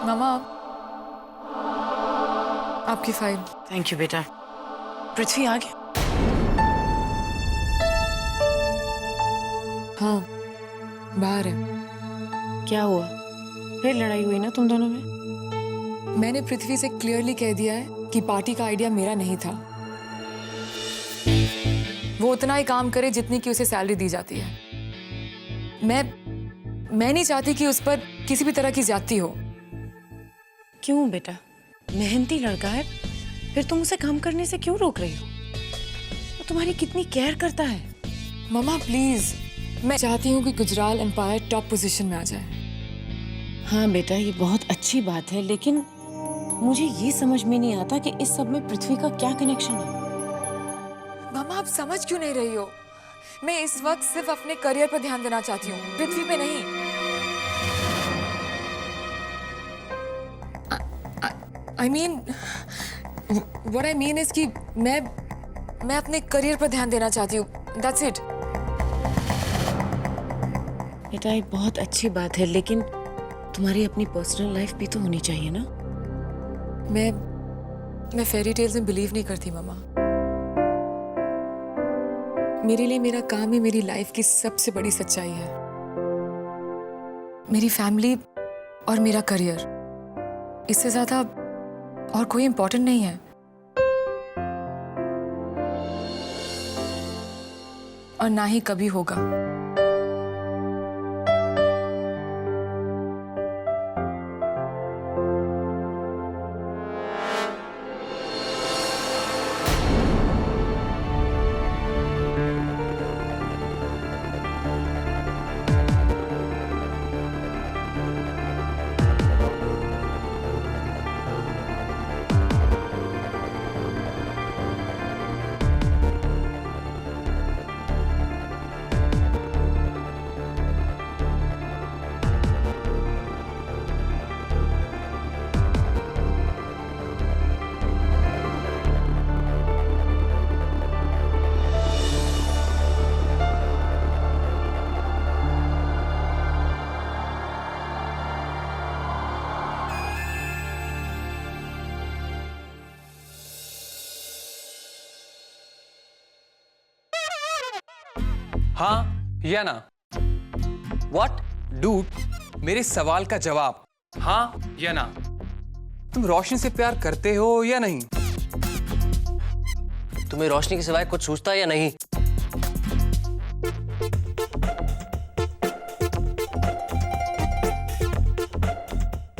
मामा, आपकी file. Thank you बेटा। पृथ्वी आ गया? हाँ, बाहर है। क्या हुआ? फिर लड़ाई हुई ना तुम दोनों में? मैंने पृथ्वी से क्लियरली कह दिया है कि पार्टी का आइडिया मेरा नहीं था। वो उतना ही काम करे जितनी की उसे सैलरी दी जाती है। मैं नहीं चाहती कि उस पर किसी भी तरह की ज्यादती हो। क्यों बेटा? मेहनती लड़का है, फिर तुम उसे काम करने से क्यों रोक रही हो? वो तुम्हारी कितनी केयर करता है। मम्मा प्लीज, मैं चाहती हूँ कि गुजराल एम्पायर टॉप पोजीशन में आ जाए। हाँ बेटा, ये बहुत अच्छी बात है, लेकिन मुझे ये समझ में नहीं आता कि इस सब में पृथ्वी का क्या कनेक्शन है। मम्मा आप समझ क्यों नहीं रही हो? मैं इस वक्त सिर्फ अपने करियर पर ध्यान देना चाहती हूँ, पृथ्वी पे नहीं। I mean, what I mean is कि मैं अपने करियर पर ध्यान देना चाहती हूँ। That's it. बेटा ये बहुत अच्छी बात है, लेकिन तुम्हारी अपनी पर्सनल लाइफ भी तो होनी चाहिए ना। मैं फेरी टेल्स में बिलीव नहीं करती मामा। मेरे लिए मेरा काम ही मेरी लाइफ की सबसे बड़ी सच्चाई है। मेरी फैमिली और मेरा करियर, इससे ज्यादा और कोई इंपॉर्टेंट नहीं है। और ना ही कभी होगा। हाँ या ना? What? डूड, मेरे सवाल का जवाब हाँ या ना? तुम रोशनी से प्यार करते हो या नहीं? तुम्हें रोशनी के सिवाय कुछ सूझता है या नहीं?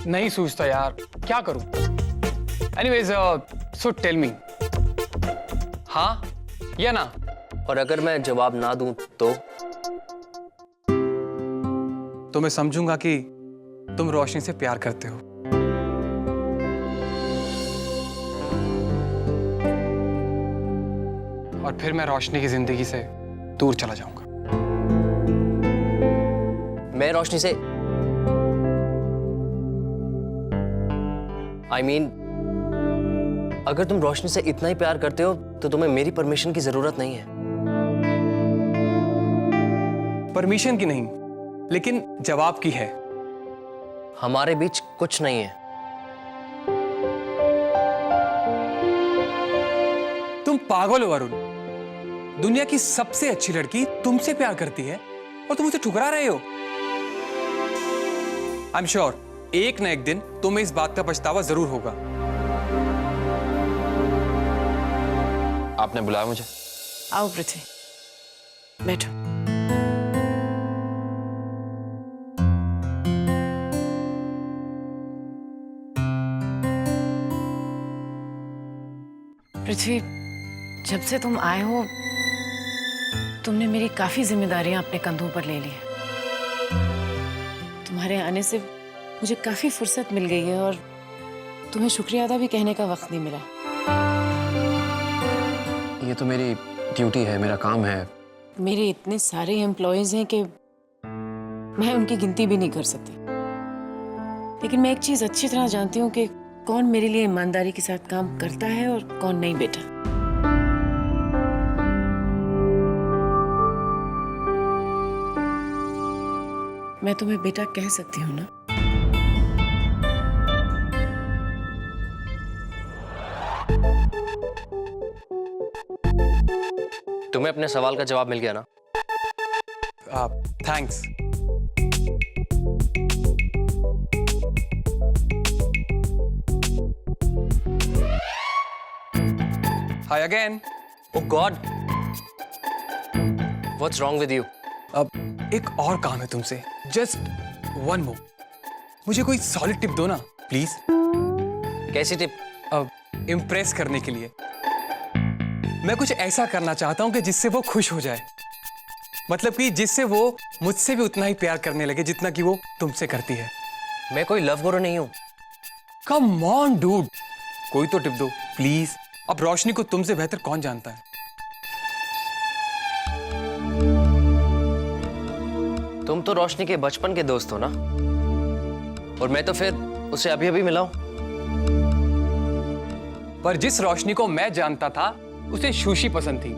नहीं सूझता यार, क्या करूं? Anyways, so tell me, हाँ या ना? और अगर मैं जवाब ना दूं तो मैं समझूंगा कि तुम रोशनी से प्यार करते हो। और फिर मैं रोशनी की जिंदगी से दूर चला जाऊंगा। मैं रोशनी से अगर तुम रोशनी से इतना ही प्यार करते हो तो तुम्हें मेरी परमिशन की जरूरत नहीं है। परमिशन की नहीं, लेकिन जवाब की है। हमारे बीच कुछ नहीं है। तुम पागल हो वरुण। दुनिया की सबसे अच्छी लड़की तुमसे प्यार करती है और तुम उसे ठुकरा रहे हो। आई एम श्योर एक ना एक दिन तुम्हें इस बात का पछतावा जरूर होगा। आपने बुलाया मुझे? आओ पृथ्वी, बैठो। पृथ्वी, जब से तुम आए हो तुमने मेरी काफी जिम्मेदारियां अपने कंधों पर ले ली है। तुम्हारे आने से मुझे काफी फुर्सत मिल गई है और तुम्हें शुक्रिया अदा भी कहने का वक्त नहीं मिला। ये तो मेरी ड्यूटी है, मेरा काम है। मेरे इतने सारे एम्प्लॉयज हैं कि मैं उनकी गिनती भी नहीं कर सकती। लेकिन मैं एक चीज अच्छी तरह जानती हूँ कि कौन मेरे लिए ईमानदारी के साथ काम करता है और कौन नहीं बेटा। मैं तुम्हें बेटा कह सकती हूँ ना? तुम्हें अपने सवाल का जवाब मिल गया ना? Thanks. Hi again. Oh God! What's wrong with you? अब एक और काम है तुमसे, जस्ट वन मोर। मुझे कोई सॉलिड टिप दो ना प्लीज। कैसी टिप? अब इम्प्रेस करने के लिए मैं कुछ ऐसा करना चाहता हूं कि जिससे वो खुश हो जाए, मतलब कि जिससे वो मुझसे भी उतना ही प्यार करने लगे जितना कि वो तुमसे करती है। मैं कोई लव गुरु नहीं हूं। कम ऑन डूड, कोई तो टिप दो प्लीज। अब रोशनी को तुमसे बेहतर कौन जानता है? तुम तो रोशनी के बचपन के दोस्त हो ना, और मैं तो फिर उसे अभी अभी मिला हूं। पर जिस रोशनी को मैं जानता था उसे सुशी पसंद थी,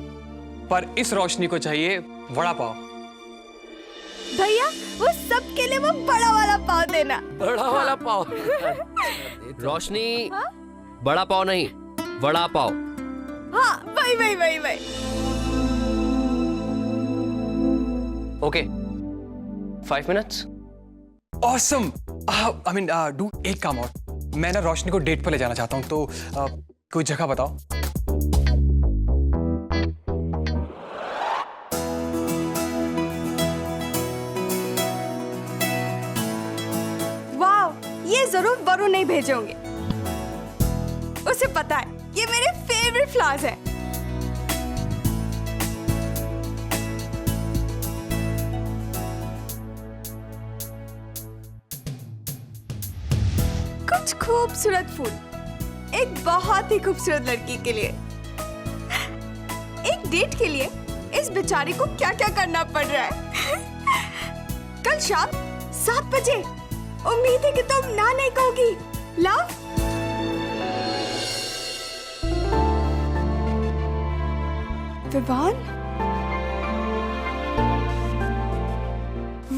पर इस रोशनी को चाहिए वड़ा पाव। भैया वो सबके लिए वो बड़ा वाला पाव देना। बड़ा वाला पाव? रोशनी, बड़ा पाव नहीं, वड़ा पाव। हाँ वही वही वही वही। Okay, 5 minutes? Awesome. I mean do एक काम और, मैं ना रोशनी को डेट पर ले जाना चाहता हूँ, तो कोई जगह बताओ। वाह, ये जरूर वरुण नहीं भेजे होंगे। उसे पता है ये मेरे फेवरेट फ्लावर्स हैं। कुछ खूबसूरत फूल एक बहुत ही खूबसूरत लड़की के लिए। एक डेट के लिए इस बेचारी को क्या क्या करना पड़ रहा है। कल शाम 7 बजे। उम्मीद है कि तुम ना नहीं कहोगी। Love. Vivaan.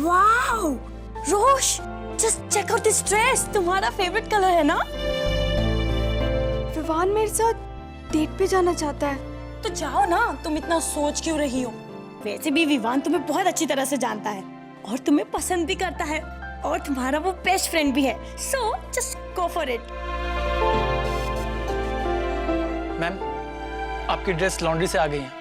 Wow Rosh, just check out this dress. तुम्हारा फेवरेट कलर है ना? विवान मेरे साथ डेट पे जाना चाहता है। तो जाओ ना, तुम इतना सोच क्यों रही हो? वैसे भी विवान तुम्हें बहुत अच्छी तरह से जानता है और तुम्हें पसंद भी करता है, और तुम्हारा वो बेस्ट फ्रेंड भी है। So just go for it. Ma'am, आपकी ड्रेस लॉन्ड्री से आ गई है।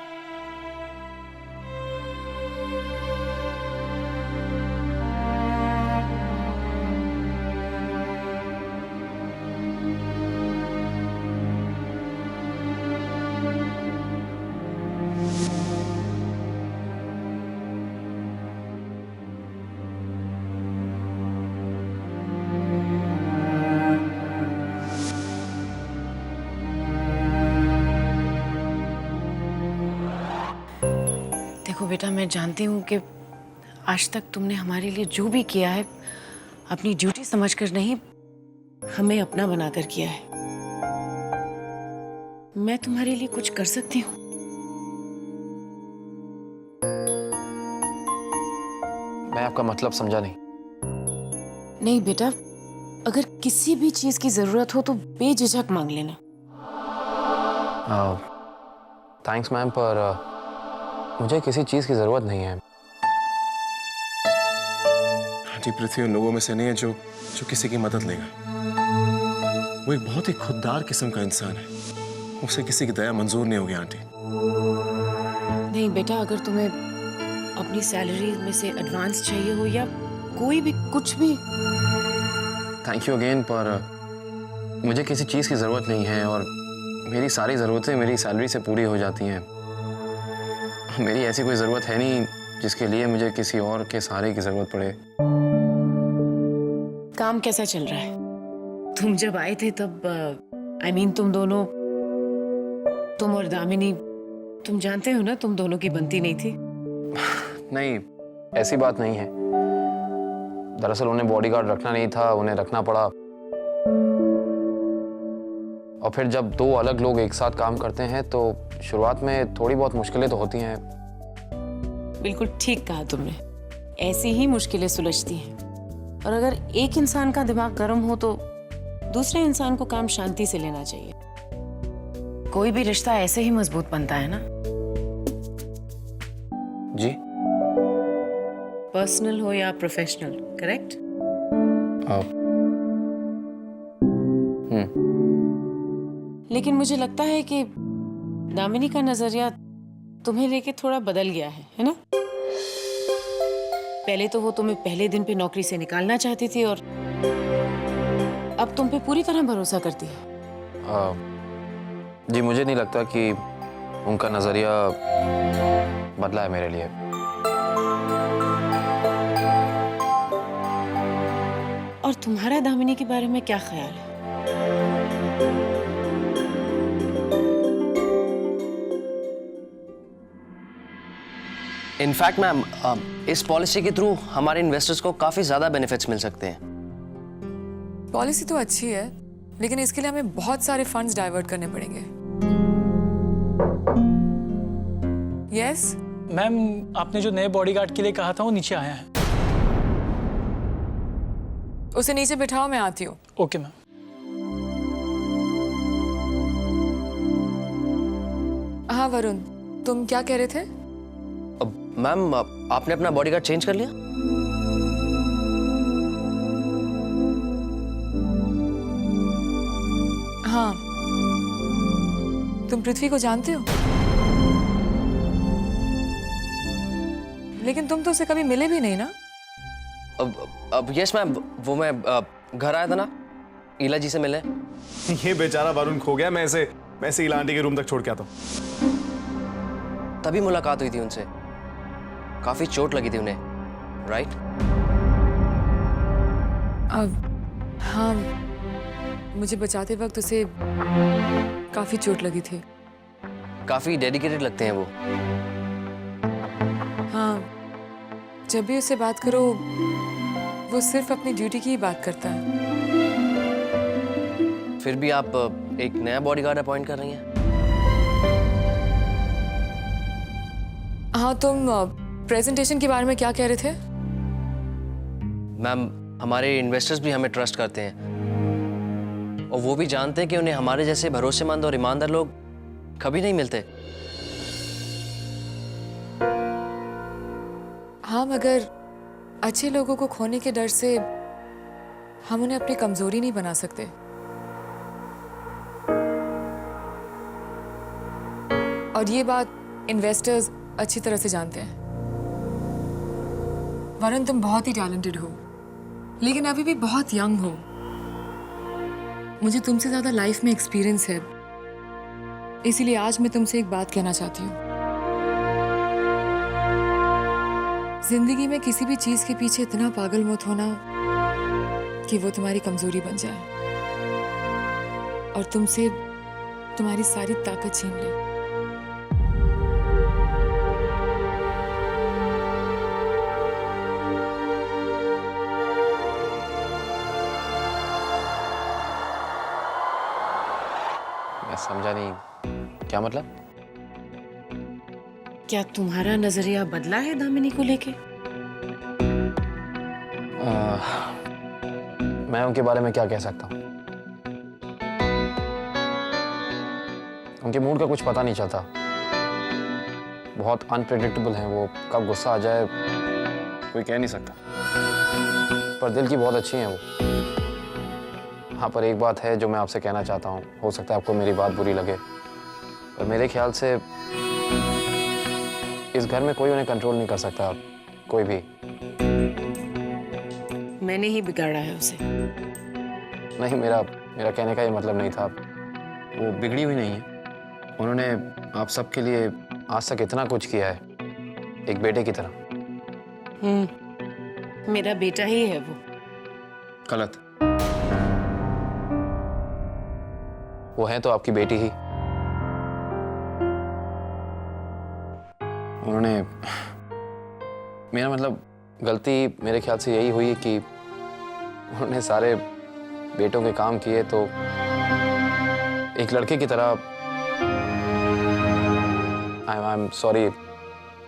देखो बेटा, मैं जानती हूँ कि आज तक तुमने हमारे लिए जो भी किया है अपनी ड्यूटी समझकर नहीं, हमें अपना बनाकर किया है। मैं तुम्हारे लिए कुछ कर सकती हूँ? मैं आपका मतलब समझा नहीं। नहीं बेटा, अगर किसी भी चीज की जरूरत हो तो बेझिझक मांग लेना। थैंक्स मैम, पर मुझे किसी चीज की जरूरत नहीं है। आंटी, पृथ्वी उन लोगों में से नहीं है जो किसी की मदद लेगा। वो एक बहुत ही खुददार किस्म का इंसान है। उसे किसी की दया मंजूर नहीं होगी आंटी। नहीं बेटा, अगर तुम्हें अपनी सैलरी में से एडवांस चाहिए हो या कोई भी कुछ भी। थैंक यू अगेन, पर मुझे किसी चीज की जरूरत नहीं है, और मेरी सारी जरूरतें मेरी सैलरी से पूरी हो जाती हैं। मेरी ऐसी कोई जरूरत है नहीं जिसके लिए मुझे किसी और के सहारे की जरूरत पड़े। काम कैसा चल रहा है? तुम जब आए थे तब तुम दोनों, तुम और दामिनी, तुम जानते हो ना तुम दोनों की बनती नहीं थी। नहीं, ऐसी बात नहीं है। दरअसल उन्हें बॉडीगार्ड रखना नहीं था, उन्हें रखना पड़ा। और फिर जब दो अलग लोग एक साथ काम करते हैं तो शुरुआत में थोड़ी बहुत मुश्किलें तो होती हैं। बिल्कुल ठीक कहा तुमने, ऐसी ही मुश्किलें सुलझती हैं। और अगर एक इंसान का दिमाग गर्म हो तो दूसरे इंसान को काम शांति से लेना चाहिए। कोई भी रिश्ता ऐसे ही मजबूत बनता है ना। जी पर्सनल हो या प्रोफेशनल, करेक्ट? लेकिन मुझे लगता है कि दामिनी का नजरिया तुम्हें लेके थोड़ा बदल गया है ना? पहले तो वो तुम्हें पहले दिन पे नौकरी से निकालना चाहती थी और अब तुम पे पूरी तरह भरोसा करती है। जी मुझे नहीं लगता कि उनका नजरिया बदला है मेरे लिए। और तुम्हारा दामिनी के बारे में क्या ख्याल है? इनफैक्ट मैम, इस पॉलिसी के थ्रू हमारे इन्वेस्टर्स को काफी ज्यादा बेनिफिट्स मिल सकते हैं। पॉलिसी तो अच्छी है, लेकिन इसके लिए हमें बहुत सारे फंड्स डाइवर्ट करने पड़ेंगे। यस? मैम, आपने जो नए बॉडीगार्ड के लिए कहा था वो नीचे आया है। उसे नीचे बिठाओ, मैं आती हूँ। Okay ma'am. हाँ वरुण, तुम क्या कह रहे थे? मैम, आपने अपना बॉडीगार्ड चेंज कर लिया? हाँ, तुम पृथ्वी को जानते हो, लेकिन तुम तो उसे कभी मिले भी नहीं ना? अब यस मैम, वो मैं घर आया था ना ईला जी से मिले। ये बेचारा वरुण खो गया, मैं इसे ईला आंटी के रूम तक छोड़ के आता हूँ। तभी मुलाकात हुई थी उनसे, काफी चोट लगी थी उन्हें, राइट? अब हाँ, मुझे बचाते वक्त उसे काफी चोट लगी थी। काफी डेडिकेटेड लगते हैं वो। हाँ, जब भी उससे बात करो वो सिर्फ अपनी ड्यूटी की ही बात करता है। फिर भी आप एक नया बॉडीगार्ड अपॉइंट कर रही हैं? हाँ, तुम प्रेजेंटेशन के बारे में क्या कह रहे थे? मैम, हमारे इन्वेस्टर्स भी हमें ट्रस्ट करते हैं और वो भी जानते हैं कि उन्हें हमारे जैसे भरोसेमंद और ईमानदार लोग कभी नहीं मिलते। हाँ, मगर अच्छे लोगों को खोने के डर से हम उन्हें अपनी कमजोरी नहीं बना सकते। और ये बात इन्वेस्टर्स अच्छी तरह से जानते हैं। वरुण, तुम बहुत ही टैलेंटेड हो, लेकिन अभी भी बहुत यंग हो। मुझे तुमसे ज्यादा लाइफ में एक्सपीरियंस है, इसीलिए आज मैं तुमसे एक बात कहना चाहती हूँ। जिंदगी में किसी भी चीज के पीछे इतना पागल मत होना कि वो तुम्हारी कमजोरी बन जाए और तुमसे तुम्हारी सारी ताकत छीन ले। मैं समझा नहीं, क्या मतलब? क्या तुम्हारा नजरिया बदला है दामिनी को लेके? मैं उनके बारे में क्या कह सकता हूँ? उनके मूड का कुछ पता नहीं चलता, बहुत अनप्रेडिक्टेबल हैं वो, कब गुस्सा आ जाए कोई कह नहीं सकता। पर दिल की बहुत अच्छी हैं वो। हाँ, पर एक बात है जो मैं आपसे कहना चाहता हूँ, हो सकता है आपको मेरी बात बुरी लगे, पर मेरे ख्याल से इस घर में कोई उन्हें कंट्रोल नहीं कर सकता, कोई भी। मैंने ही बिगाड़ा है उसे। नहीं, मेरा कहने का ये मतलब नहीं था। वो बिगड़ी हुई नहीं है, उन्होंने आप सबके लिए आज तक इतना कुछ किया है, एक बेटे की तरह। मेरा बेटा ही है वो। गलत, वो है तो आपकी बेटी ही। उन्होंने, मेरा मतलब गलती मेरे ख्याल से यही हुई कि उन्होंने सारे बेटों के काम किए तो एक लड़के की तरह। आई एम सॉरी,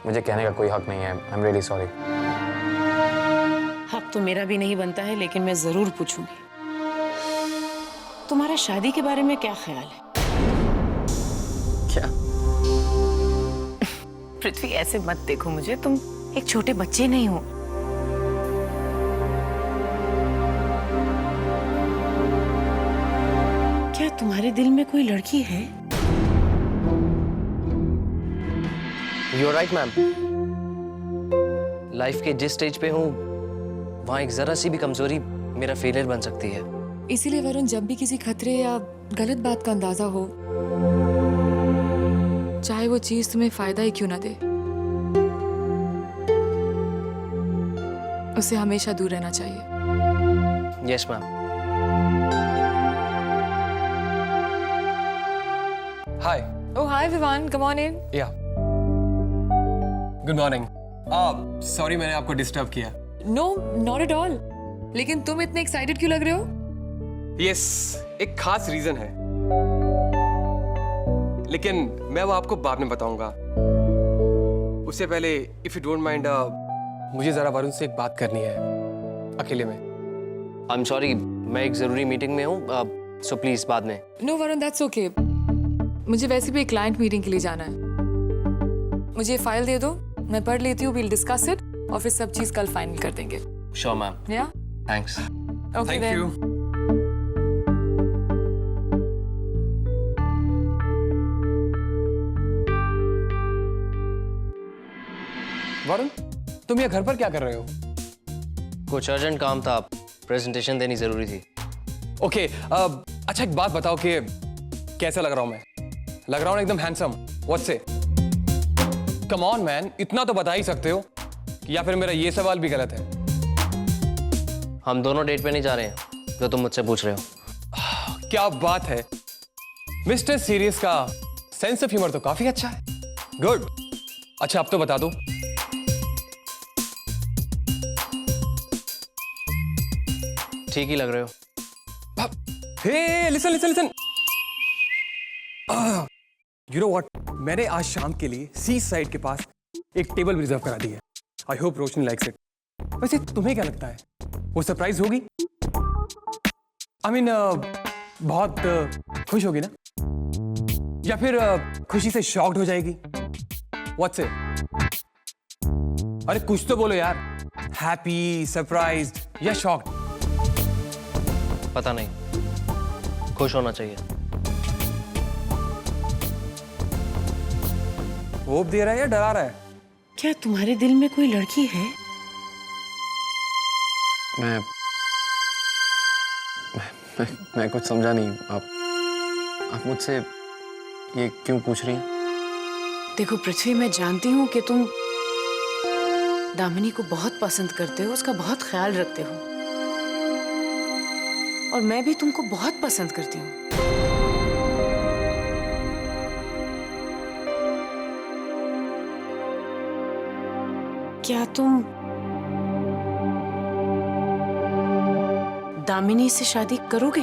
मुझे कहने का कोई हक नहीं है। I am really sorry. हक तो मेरा भी नहीं बनता है, लेकिन मैं जरूर पूछूंगी। तुम्हारा शादी के बारे में क्या ख्याल है? क्या? पृथ्वी ऐसे मत देखो मुझे, तुम एक छोटे बच्चे नहीं हो। क्या तुम्हारे दिल में कोई लड़की है? You're right, ma'am. लाइफ के जिस स्टेज पे हूँ वहाँ एक जरा सी भी कमजोरी मेरा फेलियर बन सकती है। इसीलिए वरुण, जब भी किसी खतरे या गलत बात का अंदाजा हो, चाहे वो चीज तुम्हें फायदा ही क्यों ना दे, उससे हमेशा दूर रहना चाहिए। Yes ma'am. Hi. Oh, hi Vivan, come on in. या गुड मॉर्निंग। सॉरी मैंने आपको डिस्टर्ब किया। No, not at all. लेकिन तुम इतने एक्साइटेड क्यों लग रहे हो? यस, एक खास रीजन है, लेकिन मैं वो आपको बाद में बताऊंगा। उससे पहले इफ यू डोंट माइंड, मुझे जरा वरुण से एक बात करनी है अकेले में। आई एम सॉरी, मैं एक जरूरी मीटिंग में हूँ, सो प्लीज बाद में। No Varun, that's okay. मुझे वैसे भी एक क्लाइंट मीटिंग के लिए जाना है। मुझे फाइल दे दो, मैं पढ़ लेती हूँ, we'll discuss it, और फिर सब चीज कल फाइनल कर देंगे। Sure ma'am. Yeah? Thanks. Okay thank then. You. Varun, तुम यहाँ घर पर क्या कर रहे हो? कुछ अर्जेंट काम था, प्रेजेंटेशन देनी जरूरी थी। ओके, अच्छा एक बात बताओ कि कैसा लग रहा हूँ मैं? लग रहा हूँ एकदम हैंडसम? व्हाट्स से? कम ऑन मैन, इतना तो बता ही सकते हो, या फिर मेरा ये सवाल भी गलत है? हम दोनों डेट पे नहीं जा रहे हैं जो तुम मुझसे पूछ रहे हो। क्या बात है, मिस्टर सीरियस का सेंस ऑफ ह्यूमर तो काफी अच्छा है। गुड। अच्छा अब तो बता दो, ठीक ही लग रहे हो। Hey listen listen listen, you know what, मैंने आज शाम के लिए सी साइड के पास एक टेबल रिजर्व करा दी है। I hope Roshni likes it. वैसे तुम्हें क्या लगता है, वो सरप्राइज होगी? आई मीन बहुत खुश होगी ना, या फिर खुशी से शॉक्ड हो जाएगी? What's it? अरे कुछ तो बोलो यार, हैप्पी, सरप्राइज्ड या शॉक्ड? पता नहीं, खुश होना चाहिए। होप दे रहा है या डरा रहा है? क्या तुम्हारे दिल में कोई लड़की है? मैं कुछ समझा नहीं। आप मुझसे ये क्यों पूछ रही हैं? देखो पृथ्वी, मैं जानती हूँ कि तुम दामिनी को बहुत पसंद करते हो, उसका बहुत ख्याल रखते हो, और मैं भी तुमको बहुत पसंद करती हूँ। क्या तुम दामिनी से शादी करोगे?